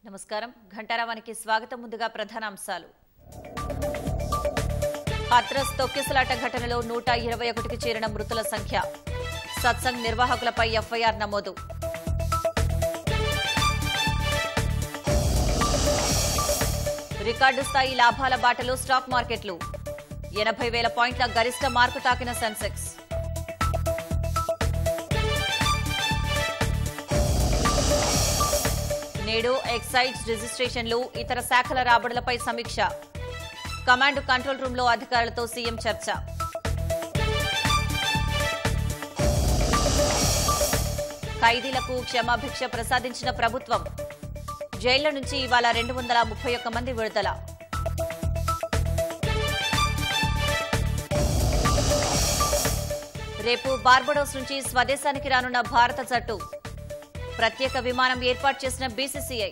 నమస్కారం ఘంటారావానికి స్వాగతం. ముందుగా ప్రధానాంశాలు. హాత్రస్ తొక్కిసలాట ఘటనలో 121కి చేరిన మృతుల సంఖ్య. సత్సంగ్ నిర్వాహకులపై ఎఫ్ఐఆర్ నమోదు. రికార్డు స్థాయి లాభాల బాటలో స్టాక్ మార్కెట్లు. 80,000 పాయింట్ల గరిష్ట మార్కు తాకిన సెన్సెక్స్. నేడు ఎక్సైజ్ రిజిస్ట్రేషన్లు, ఇతర శాఖల రాబడులపై సమీక్ష. కమాండ్ కంట్రోల్ రూంలో అధికారులతో సీఎం చర్చ. ఖైదీలకు క్షమాభిక్ష ప్రసాదించిన ప్రభుత్వం. జైళ్ల నుంచి ఇవాళ 231 మంది విడుదల. రేపు బార్బడోస్ నుంచి స్వదేశానికి రానున్న భారత జట్టు. ప్రత్యేక విమానం ఏర్పాటు చేసిన బీసీసీఐ.